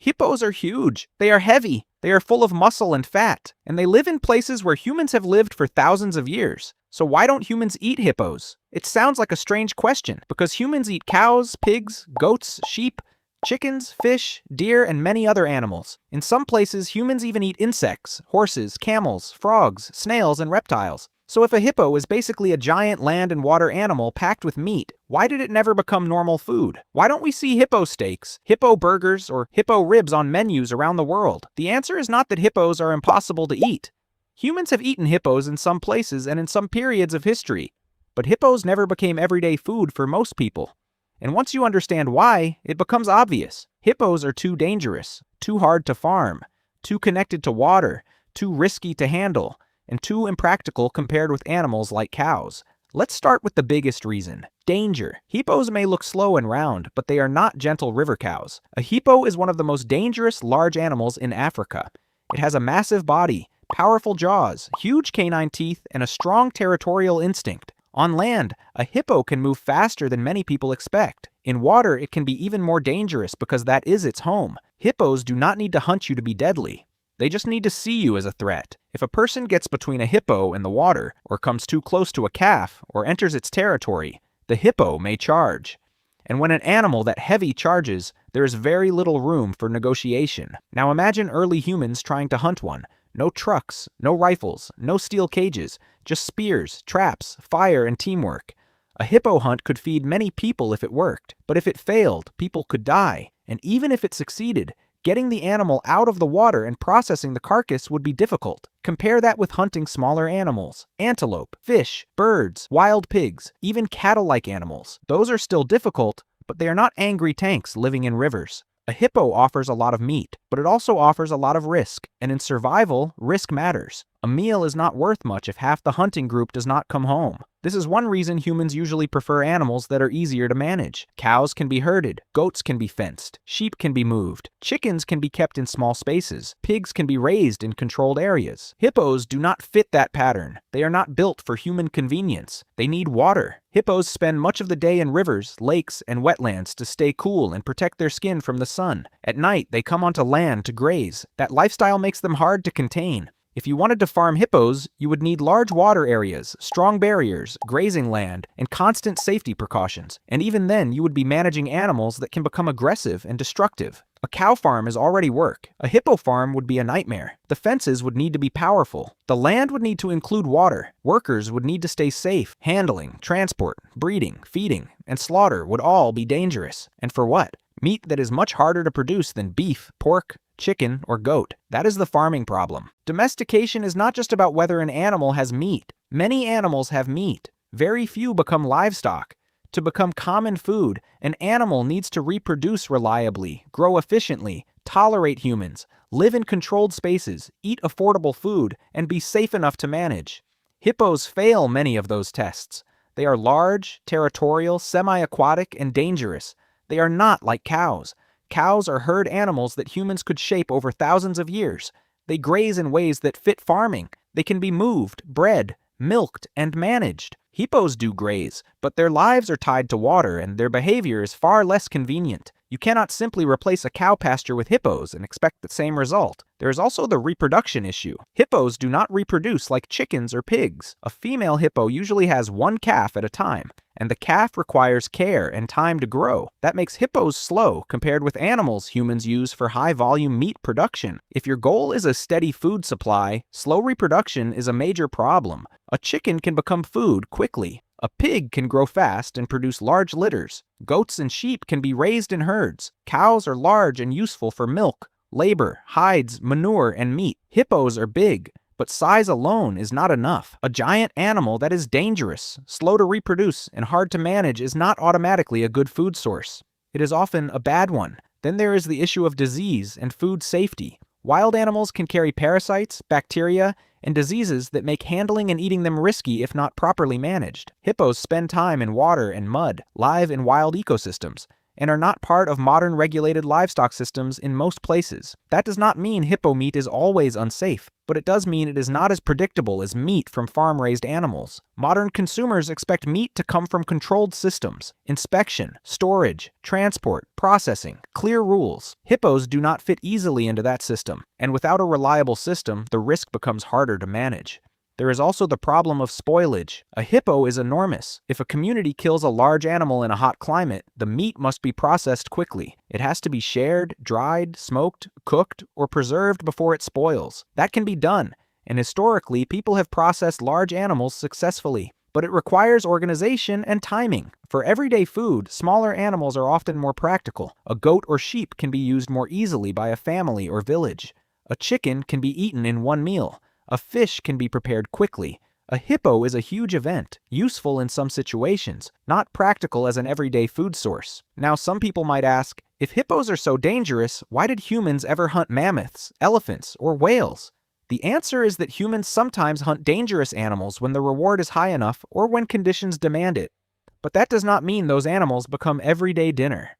Hippos are huge. They are heavy. They are full of muscle and fat, and they live in places where humans have lived for thousands of years. So why don't humans eat hippos? It sounds like a strange question, because humans eat cows, pigs, goats, sheep, chickens, fish, deer, and many other animals. In some places, humans even eat insects, horses, camels, frogs, snails, and reptiles. So if a hippo is basically a giant land and water animal packed with meat, why did it never become normal food? Why don't we see hippo steaks, hippo burgers, or hippo ribs on menus around the world? The answer is not that hippos are impossible to eat. Humans have eaten hippos in some places and in some periods of history, but hippos never became everyday food for most people. And once you understand why, it becomes obvious. Hippos are too dangerous, too hard to farm, too connected to water, too risky to handle, and too impractical compared with animals like cows. Let's start with the biggest reason: danger. Hippos may look slow and round, but they are not gentle river cows. A hippo is one of the most dangerous large animals in Africa. It has a massive body, powerful jaws, huge canine teeth, and a strong territorial instinct. On land, a hippo can move faster than many people expect. In water, it can be even more dangerous because that is its home. Hippos do not need to hunt you to be deadly. They just need to see you as a threat. If a person gets between a hippo and the water, or comes too close to a calf, or enters its territory, the hippo may charge. And when an animal that heavy charges, there is very little room for negotiation. Now imagine early humans trying to hunt one. No trucks, no rifles, no steel cages, just spears, traps, fire, and teamwork. A hippo hunt could feed many people if it worked, but if it failed, people could die. And even if it succeeded, getting the animal out of the water and processing the carcass would be difficult. Compare that with hunting smaller animals: antelope, fish, birds, wild pigs, even cattle-like animals. Those are still difficult, but they are not angry tanks living in rivers. A hippo offers a lot of meat, but it also offers a lot of risk, and in survival, risk matters. A meal is not worth much if half the hunting group does not come home. This is one reason humans usually prefer animals that are easier to manage. Cows can be herded, goats can be fenced, sheep can be moved, chickens can be kept in small spaces, pigs can be raised in controlled areas. Hippos do not fit that pattern. They are not built for human convenience. They need water. Hippos spend much of the day in rivers, lakes, and wetlands to stay cool and protect their skin from the sun. At night, they come onto land to graze. That lifestyle makes them hard to contain. If you wanted to farm hippos, you would need large water areas, strong barriers, grazing land, and constant safety precautions. And even then, you would be managing animals that can become aggressive and destructive. A cow farm is already work. A hippo farm would be a nightmare. The fences would need to be powerful. The land would need to include water. Workers would need to stay safe. Handling, transport, breeding, feeding, and slaughter would all be dangerous. And for what? Meat that is much harder to produce than beef, pork, chicken, or goat. That is the farming problem. Domestication is not just about whether an animal has meat. Many animals have meat. Very few become livestock. To become common food, an animal needs to reproduce reliably, grow efficiently, tolerate humans, live in controlled spaces, eat affordable food, and be safe enough to manage. Hippos fail many of those tests. They are large, territorial, semi-aquatic, and dangerous. They are not like cows. Cows are herd animals that humans could shape over thousands of years. They graze in ways that fit farming. They can be moved, bred, milked, and managed. Hippos do graze, but their lives are tied to water and their behavior is far less convenient. You cannot simply replace a cow pasture with hippos and expect the same result. There is also the reproduction issue. Hippos do not reproduce like chickens or pigs. A female hippo usually has one calf at a time, and the calf requires care and time to grow. That makes hippos slow compared with animals humans use for high-volume meat production. If your goal is a steady food supply, slow reproduction is a major problem. A chicken can become food quickly. A pig can grow fast and produce large litters. Goats and sheep can be raised in herds. Cows are large and useful for milk, labor, hides, manure, and meat. Hippos are big, but size alone is not enough. A giant animal that is dangerous, slow to reproduce, and hard to manage is not automatically a good food source. It is often a bad one. Then there is the issue of disease and food safety. Wild animals can carry parasites, bacteria, and diseases that make handling and eating them risky if not properly managed. Hippos spend time in water and mud, live in wild ecosystems, and are not part of modern regulated livestock systems in most places. That does not mean hippo meat is always unsafe, but it does mean it is not as predictable as meat from farm-raised animals. Modern consumers expect meat to come from controlled systems: inspection, storage, transport, processing, clear rules. Hippos do not fit easily into that system, and without a reliable system, the risk becomes harder to manage. There is also the problem of spoilage. A hippo is enormous. If a community kills a large animal in a hot climate, the meat must be processed quickly. It has to be shared, dried, smoked, cooked, or preserved before it spoils. That can be done, and historically, people have processed large animals successfully. But it requires organization and timing. For everyday food, smaller animals are often more practical. A goat or sheep can be used more easily by a family or village. A chicken can be eaten in one meal. A fish can be prepared quickly. A hippo is a huge event, useful in some situations, not practical as an everyday food source. Now, some people might ask, if hippos are so dangerous, why did humans ever hunt mammoths, elephants, or whales? The answer is that humans sometimes hunt dangerous animals when the reward is high enough or when conditions demand it. But that does not mean those animals become everyday dinner.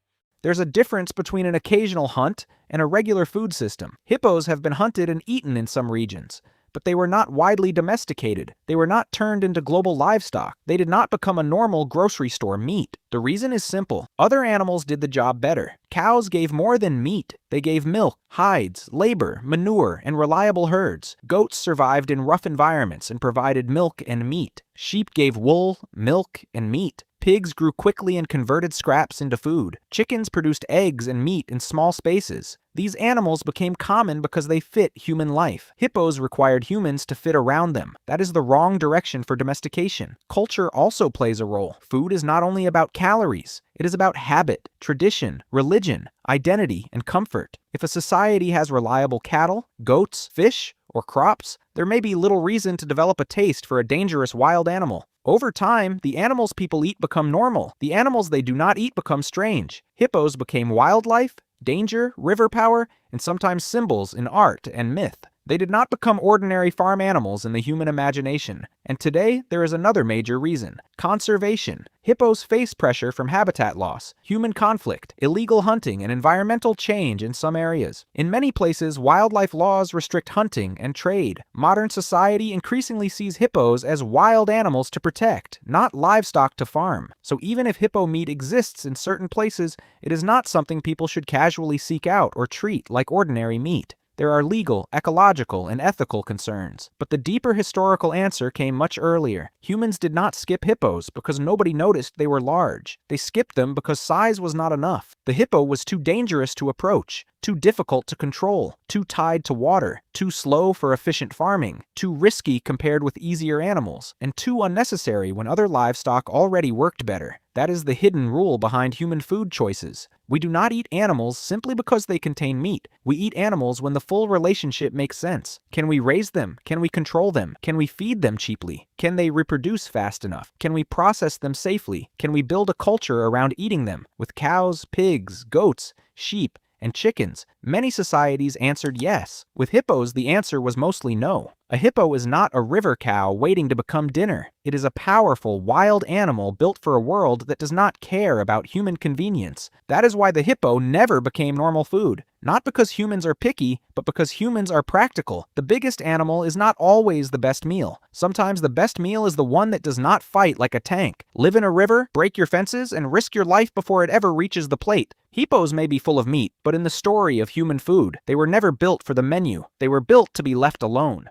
There's a difference between an occasional hunt and a regular food system. Hippos have been hunted and eaten in some regions, but they were not widely domesticated. They were not turned into global livestock. They did not become a normal grocery store meat. The reason is simple. Other animals did the job better. Cows gave more than meat. They gave milk, hides, labor, manure, and reliable herds. Goats survived in rough environments and provided milk and meat. Sheep gave wool, milk, and meat. Pigs grew quickly and converted scraps into food. Chickens produced eggs and meat in small spaces. These animals became common because they fit human life. Hippos required humans to fit around them. That is the wrong direction for domestication. Culture also plays a role. Food is not only about calories. It is about habit, tradition, religion, identity, and comfort. If a society has reliable cattle, goats, fish, or crops, there may be little reason to develop a taste for a dangerous wild animal. Over time, the animals people eat become normal. The animals they do not eat become strange. Hippos became wildlife, danger, river power, and sometimes symbols in art and myth. They did not become ordinary farm animals in the human imagination. And today, there is another major reason: conservation. Hippos face pressure from habitat loss, human conflict, illegal hunting, and environmental change in some areas. In many places, wildlife laws restrict hunting and trade. Modern society increasingly sees hippos as wild animals to protect, not livestock to farm. So even if hippo meat exists in certain places, it is not something people should casually seek out or treat like ordinary meat. There are legal, ecological, and ethical concerns. But the deeper historical answer came much earlier. Humans did not skip hippos because nobody noticed they were large. They skipped them because size was not enough. The hippo was too dangerous to approach, too difficult to control, too tied to water, too slow for efficient farming, too risky compared with easier animals, and too unnecessary when other livestock already worked better. That is the hidden rule behind human food choices. We do not eat animals simply because they contain meat. We eat animals when the full relationship makes sense. Can we raise them? Can we control them? Can we feed them cheaply? Can they reproduce fast enough? Can we process them safely? Can we build a culture around eating them? With cows, pigs, goats, sheep, and chickens, many societies answered yes. With hippos, the answer was mostly no. A hippo is not a river cow waiting to become dinner. It is a powerful, wild animal built for a world that does not care about human convenience. That is why the hippo never became normal food. Not because humans are picky, but because humans are practical. The biggest animal is not always the best meal. Sometimes the best meal is the one that does not fight like a tank. Live in a river, break your fences, and risk your life before it ever reaches the plate. Hippos may be full of meat, but in the story of human food, they were never built for the menu. They were built to be left alone.